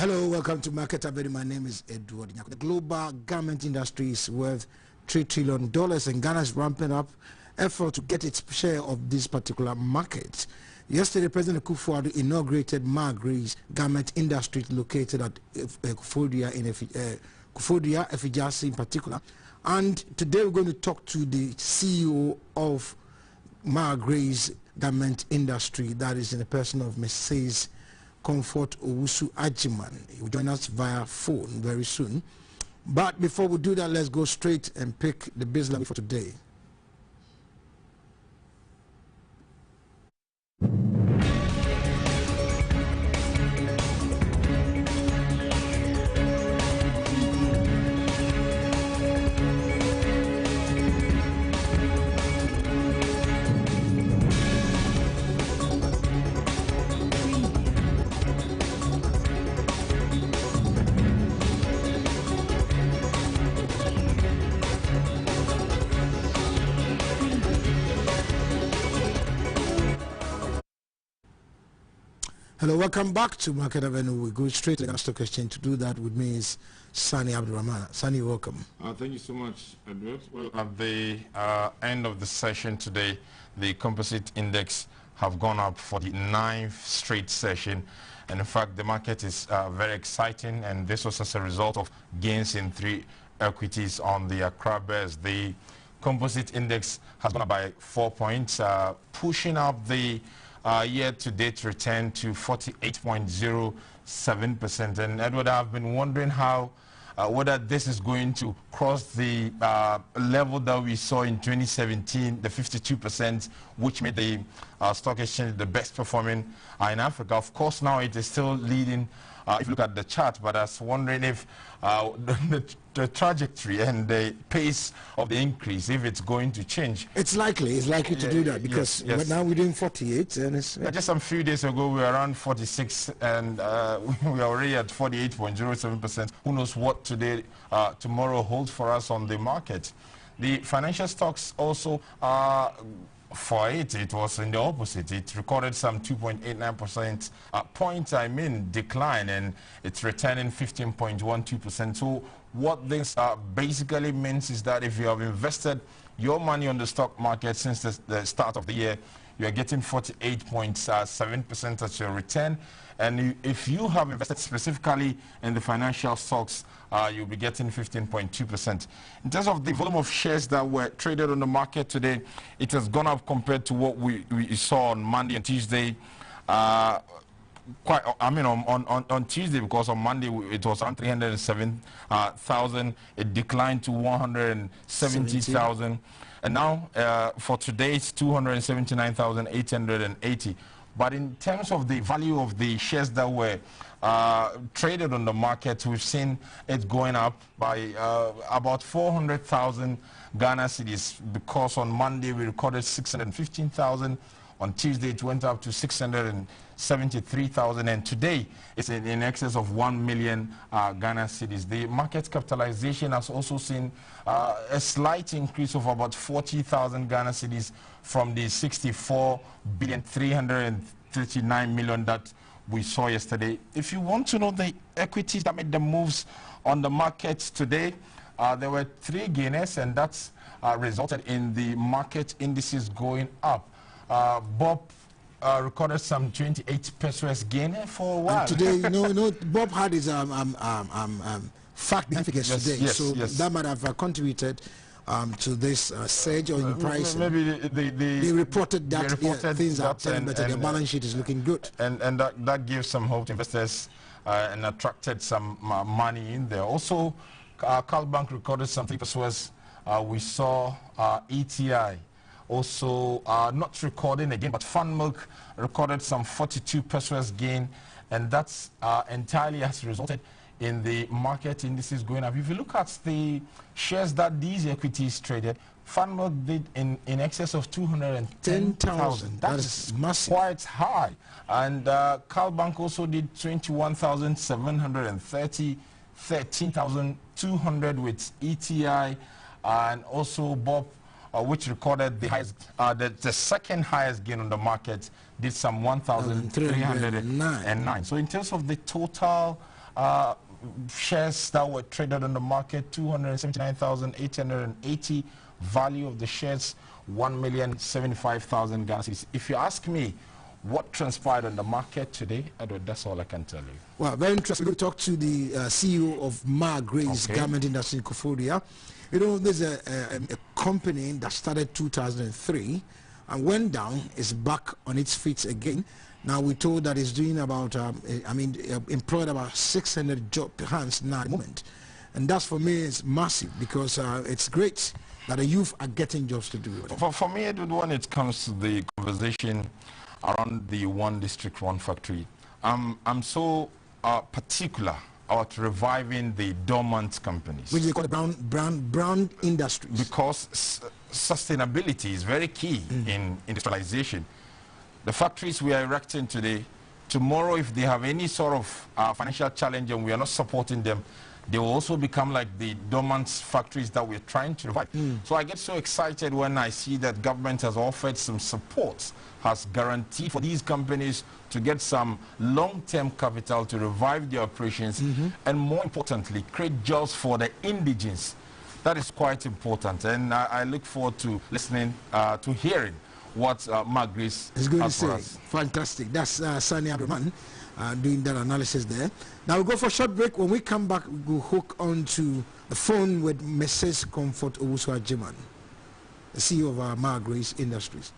Hello, welcome to Market Avenue. My name is Edward Nyarko. The global garment industry is worth $3 trillion, and Ghana is ramping up effort to get its share of this particular market. Yesterday, President Akufo-Addo inaugurated Maagrace garment industry located at Kufodia Efijasi in particular. And today we're going to talk to the CEO of Maagrace garment industry, that is in the person of Mrs. Comfort Owusu-Agyeman. He will join us via phone very soon. But before we do that, let's go straight and pick the business for today. Hello, welcome back to Market Avenue. We go straight to the stock exchange. To do that with me is Sani Abdurrahman. Sani, welcome. Thank you so much, Edward. Well, at the end of the session today, the composite index have gone up for the 9th straight session. And in fact, the market is very exciting, and this was as a result of gains in 3 equities on the Accra Bears. The composite index has gone up by 4 points, pushing up the year-to-date return to 48.07%. And Edward, I've been wondering how whether this is going to cross the level that we saw in 2017, the 52%, which made the stock exchange the best performing in Africa. Of course, now it is still leading if you look at the chart, but I was wondering if the trajectory and the pace of the increase, if it's going to change. It's likely to do that, because now we're doing 48, and it's just a few days ago we were around 46, and we are already at 48.07%. Who knows what tomorrow holds for us on the market. The financial stocks also for it was in the opposite. It recorded some 2.89% decline, and it's returning 15.12%. So what this basically means is that if you have invested your money on the stock market since the start of the year, you are getting 48.7% as your return. And if you have invested specifically in the financial stocks, you'll be getting 15.2%. In terms of the volume of shares that were traded on the market today, it has gone up compared to what we saw on Monday and Tuesday. On Tuesday, because on Monday it was around 307,000. It declined to 170,000. And now for today it's 279,880. But in terms of the value of the shares that were traded on the market, we've seen it going up by about 400,000 Ghana cedis, because on Monday we recorded 615,000. On Tuesday it went up to 673,000, and today it's in excess of 1 million Ghana cedis. The market capitalization has also seen a slight increase of about 40,000 Ghana cedis from the 64,339,000,000 that we saw yesterday. If you want to know the equities that made the moves on the market today, there were 3 gainers, and that's resulted in the market indices going up. Bob recorded some 28 pesos gain for a while. And today, Bob had his fact figures today, so that might have contributed to this surge or in price. Maybe they reported that things are turning better. Their balance sheet is looking good, and that gives some hope to investors and attracted some money in there. Also, Carl Bank recorded some 3 pesos. We saw ETI also not recording again, but Fun Milk recorded some 42 pesos gain, and that's entirely has resulted in the market indices going up. If you look at the shares that these equities traded, Fun Milk did in excess of 210,000. That is massive, quite high. And Carl Bank also did 21,730, 13,200 with ETI, and also Bob, which recorded the highest, the second highest gain on the market, did some 1,309. So in terms of the total shares that were traded on the market, 279,880. Value of the shares, 1,075,000 Ghana cedis. If you ask me what transpired on the market today, Edward, that's all I can tell you. Well, very interesting. We'll talk to the CEO of Maagrace Garment Industry in Koforidua. You know, there's a company that started 2003 and went down, is back on its feet again. Now we're told that it's doing about, employed about 600 job hands now at the moment. And that's, for me, is massive, because it's great that the youth are getting jobs to do. For me, Edward, when it comes to the conversation around the one district, one factory, I'm so particular about reviving the dormant companies. Which is called brown industries. Because sustainability is very key in industrialization. The factories we are erecting today, tomorrow if they have any sort of financial challenge and we are not supporting them, they will also become like the dormant factories that we're trying to revive. So I get so excited when I see that government has offered some support, has guaranteed for these companies to get some long-term capital to revive their operations, and more importantly, create jobs for the indigenes. That is quite important, and I look forward to listening, to hearing what Maagrace is going to has for say. us. Fantastic. That's Owusu-Agyeman doing that analysis there. Now we'll go for a short break. When we come back, we'll hook onto the phone with Mrs. Comfort Owusu-Agyeman, the CEO of Maagrace Industries.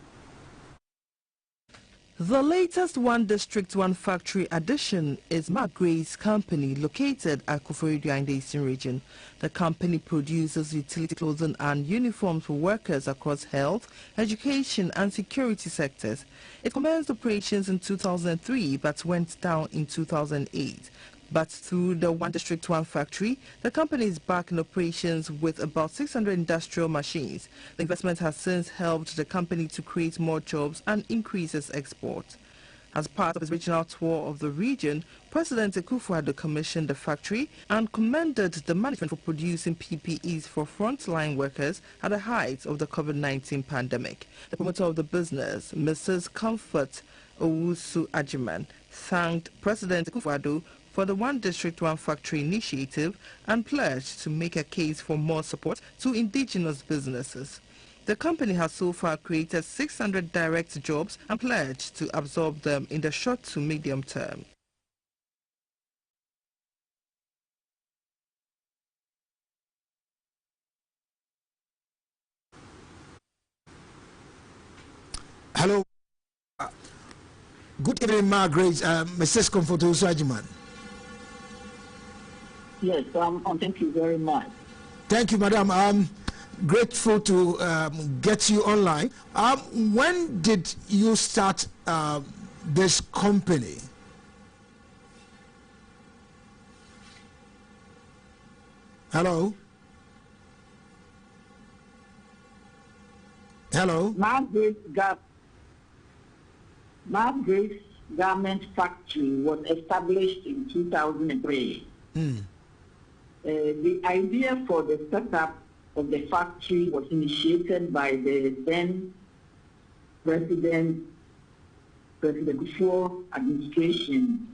The latest one district, one factory addition is Maagrace company located at Koforidua in the Eastern region. The company produces utility clothing and uniforms for workers across health, education and security sectors. It commenced operations in 2003 but went down in 2008. But through the one district, one factory, the company is back in operations with about 600 industrial machines. The investment has since helped the company to create more jobs and increase its export. As part of his regional tour of the region, President Akufo-Addo commissioned the factory and commended the management for producing PPEs for frontline workers at the height of the COVID-19 pandemic. The promoter of the business, Mrs. Comfort Owusu-Agyeman, thanked President Akufo-Addo for the One District, One Factory initiative and pledged to make a case for more support to indigenous businesses. The company has so far created 600 direct jobs and pledged to absorb them in the short to medium term. Hello. Good evening, Maagrace. Mrs. Comfort Owusu-Agyeman. Yes, thank you very much. Thank you, madam. I'm grateful to get you online. When did you start this company? Hello? Hello? Maagrace Garment Factory was established in 2003. The idea for the setup of the factory was initiated by the then President Kufuor administration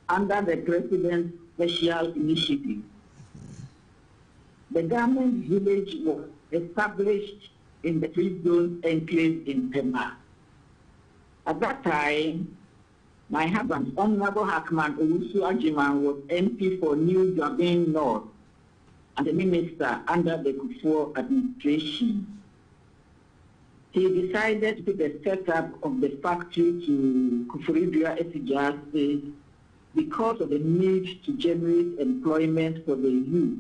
under the President's Special Initiative. The garment village was established in the Free Zone enclave in Pema. At that time, my husband, Honorable Hackman Owusu-Agyeman, was MP for New Jabin North and the minister under the Kufuor administration. He decided to do the setup of the factory to Koforidua Esijase because of the need to generate employment for the youth.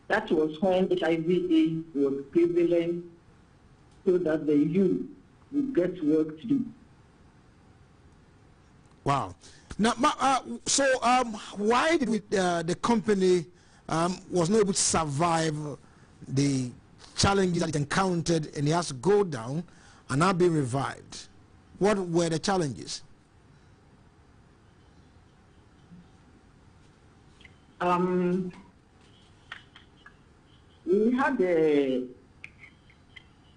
That was when HIV/AIDS was prevalent, so that the youth would get work to do. Wow. Now, why did the company was not able to survive the challenges that it encountered, and it has to go down and now be revived? What were the challenges? We had a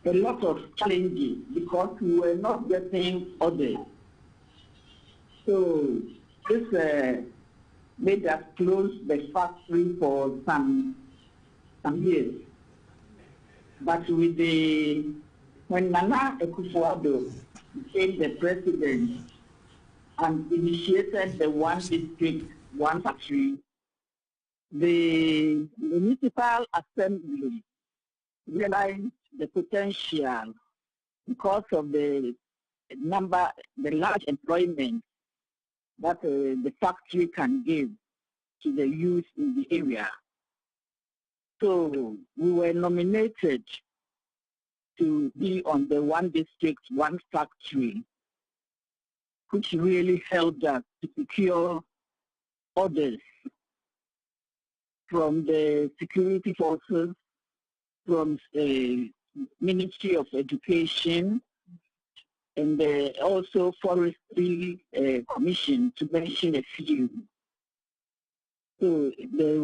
lot of challenges because we were not getting orders. So this made us close the factory for some years. But with when Nana Akufo-Addo became the president and initiated the one district, one factory, the municipal assembly realized the potential because of the large employment that the factory can give to the youth in the area. So we were nominated to be on the one district, one factory, which really helped us to secure orders from the security forces, from the Ministry of Education, and also Forestry Commission, to mention a few. So the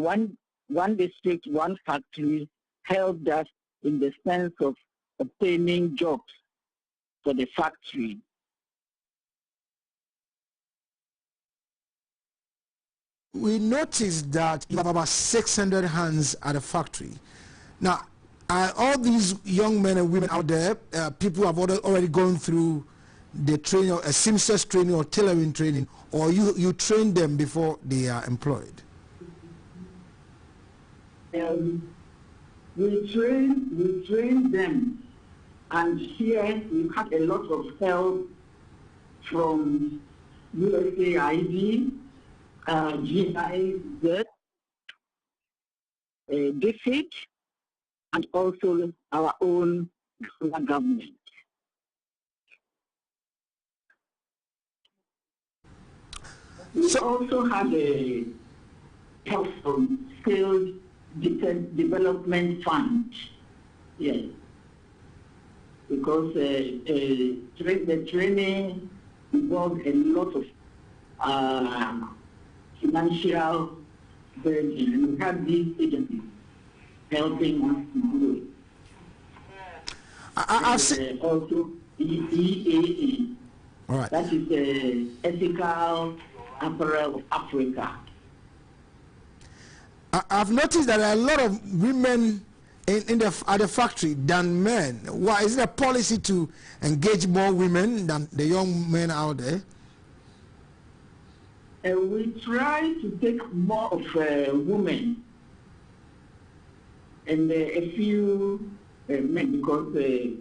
one district, one factory helped us in the sense of obtaining jobs for the factory. We noticed that you have about 600 hands at the factory. Now, are all these young men and women out there, people who have already gone through the training, a seamstress training or tailoring training, or you train them before they are employed? We train them, and here we had a lot of help from USAID, GBC, DFID, and also our own government. We also had a help from skills development fund, yes, because the training involved a lot of financial burden, and we have these agencies helping us to do it. I've seen also EAA, all right. That is the Ethical Apparel of Africa. I've noticed that there are a lot of women at the factory than men. Why is it a policy to engage more women than the young men out there? We try to take more of women and a few men, because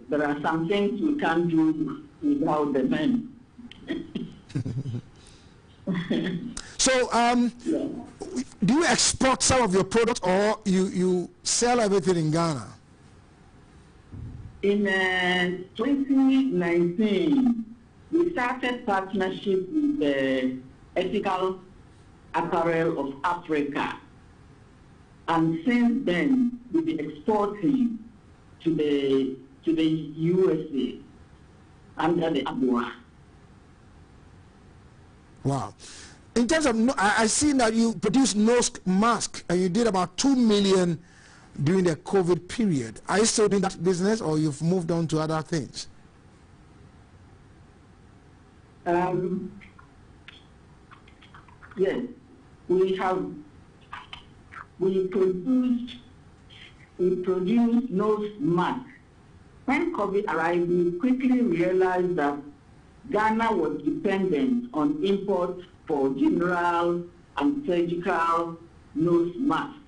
there are some things we can't do without the men. So, Yeah. do you export some of your products, or you sell everything in Ghana? In 2019, we started partnership with the Ethical Apparel of Africa, and since then we've been exporting to the USA under the ABUA. Wow. In terms of, I see that you produce nose mask, and you did about 2 million during the COVID period. Are you still doing that business, or you've moved on to other things? Yes, we produced nose mask. When COVID arrived, we quickly realized that Ghana was dependent on imports for general and surgical nose masks.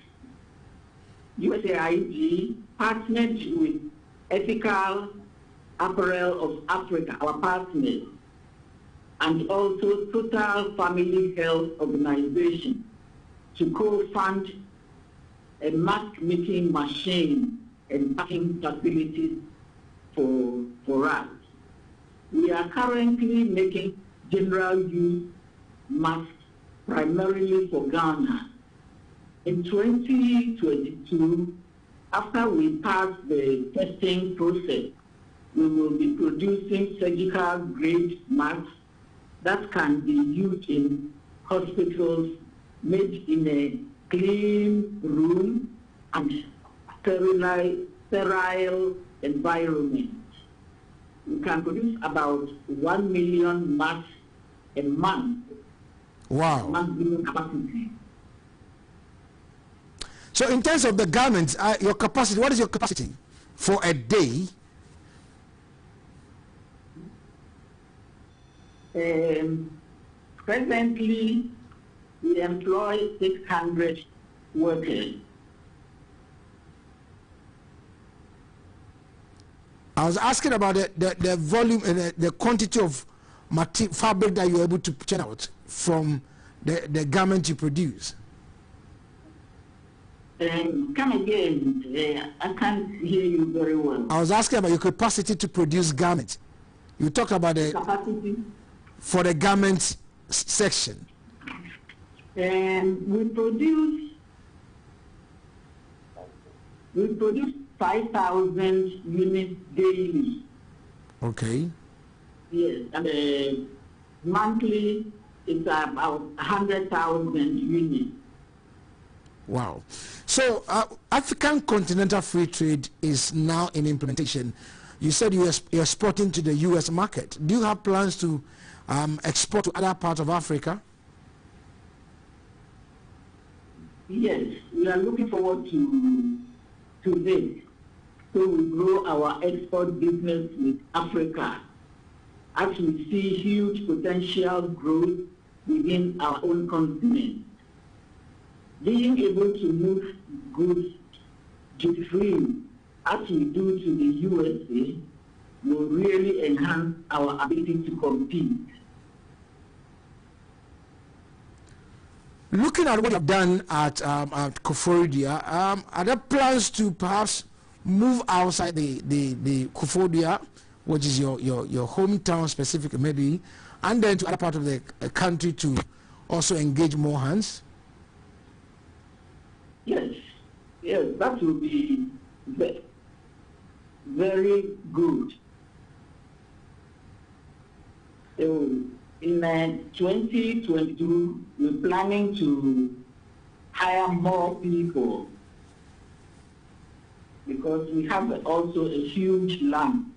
USAID partnered with Ethical Apparel of Africa, our partners, and also Total Family Health Organization to co-fund a mask-making machine and packing facilities for us. We are currently making general use masks primarily for Ghana. In 2022, after we pass the testing process, we will be producing surgical grade masks that can be used in hospitals, made in a clean room and sterile environment. We can produce about 1 million masks a month. Wow. Maximum capacity. So in terms of the garments, your capacity, what is your capacity for a day? Presently, we employ 600 workers. I was asking about the volume and the quantity of fabric that you're able to churn out from the garment you produce. Come again, I can't hear you very well. I was asking about your capacity to produce garments. You talked about the capacity for the garment section. And we produce 5,000 units daily. Okay. Yes, and monthly it's about 100,000 units. Wow. So African Continental Free Trade is now in implementation. You said you're exporting to the U.S. market. Do you have plans to export to other parts of Africa? Yes, we are looking forward to this. So we grow our export business with Africa as we see huge potential growth within our own continent. Being able to move goods duty-free as we do to the USA will really enhance our ability to compete. Looking at what you've done at Koforidua, are there plans to perhaps move outside the Koforidua, which is your hometown specifically maybe, and then to other part of the country to also engage more hands? Yes, that will be very good. So in 2022, we're planning to hire more people because we have also a huge land,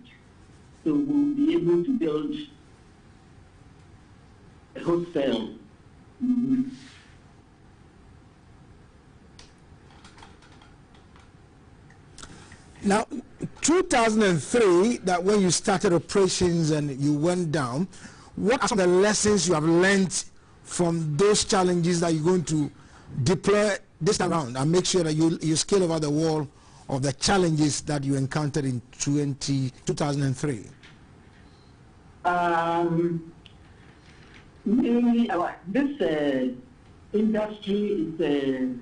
so we'll be able to build a hotel. Mm-hmm. Now, 2003, that when you started operations and you went down, what are some of the lessons you have learned from those challenges that you're going to deploy this time around and make sure that you scale over the wall of the challenges that you encountered in 2003? Mainly, this industry is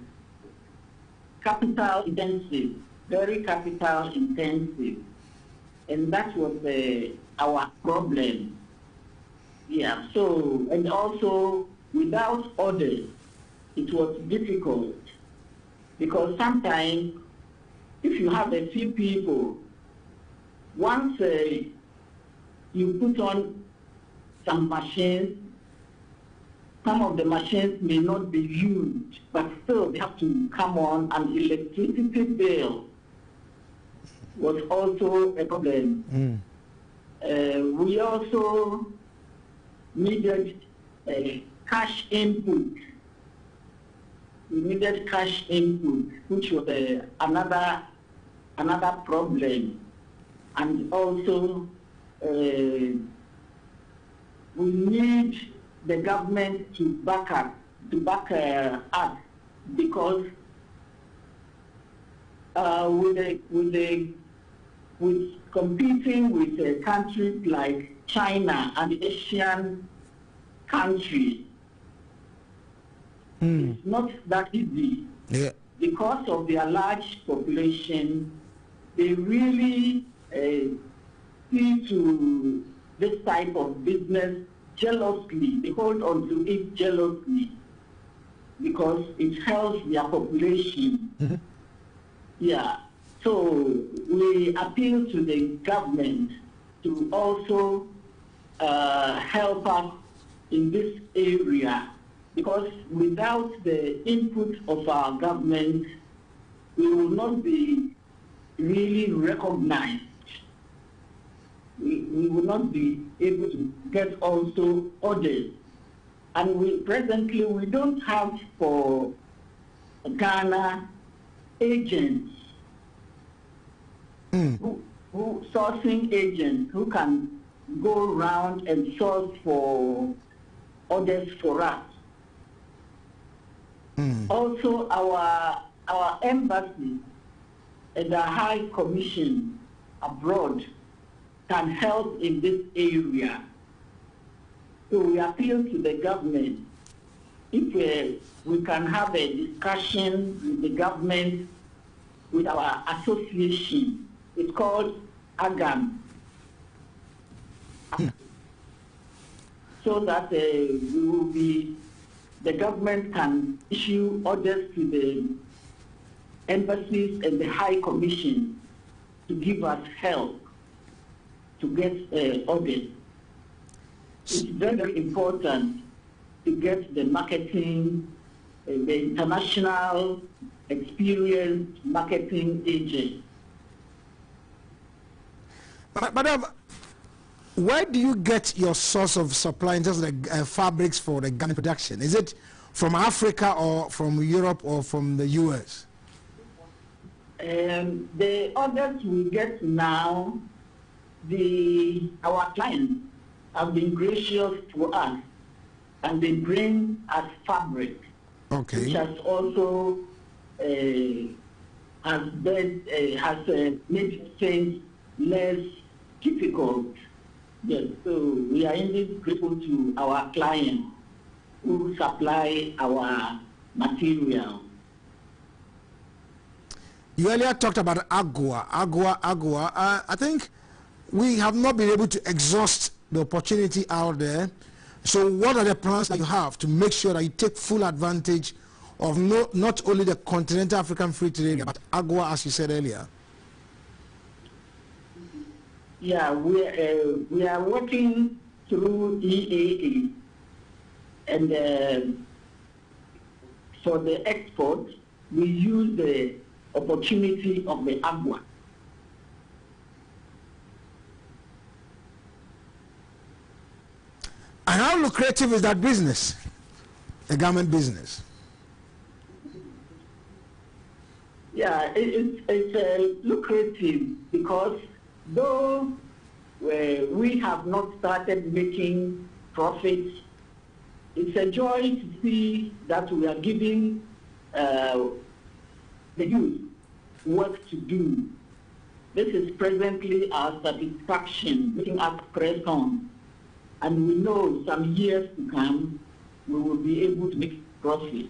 capital intensive. Very capital intensive, and that was our problem. Yeah, so, and also without orders, it was difficult because sometimes if you have a few people, once you put on some machines, some of the machines may not be used, but still they have to come on, an electricity bill was also a problem. We also needed cash input. We needed cash input, which was another problem. And also, we need the government to back us, because with competing with countries like China and Asian countries, it's not that easy. Yeah. Because of their large population, they really see to this type of business jealously. They hold on to it jealously because it helps their population. Mm-hmm. Yeah. So we appeal to the government to also help us in this area, because without the input of our government, we will not be really recognized. We will not be able to get also orders. And presently we don't have for Ghana agents, sourcing agents who can go around and source for orders for us. Also, our embassy and the High Commission abroad can help in this area. So we appeal to the government, if we can have a discussion with the government, with our association. It's called AGAM. So that we will be, the government can issue orders to the embassies and the High Commission to give us help to get orders. It's very, very important to get the marketing, the international experienced marketing agent. Madam, where do you get your source of supply in terms of the fabrics for the garment production? Is it from Africa or from Europe or from the US? The orders we get now, our clients have been gracious to us, and they bring us fabric, which has also has made things less difficult. Yes, so we are indeed grateful to our clients who supply our material. You earlier talked about agua. I think we have not been able to exhaust the opportunity out there. So what are the plans that you have to make sure that you take full advantage of not only the continental African free trade area, but agua, as you said earlier? Yeah, we are working through EAA, and for the export, we use the opportunity of the agua. And how lucrative is that business, the garment business? Yeah, it's lucrative because though we have not started making profits, it's a joy to see that we are giving the youth work to do. This is presently our satisfaction, making us press on. And we know some years to come, we will be able to make profit.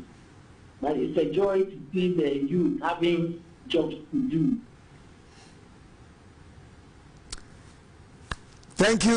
But it's a joy to see the youth having jobs to do. Thank you.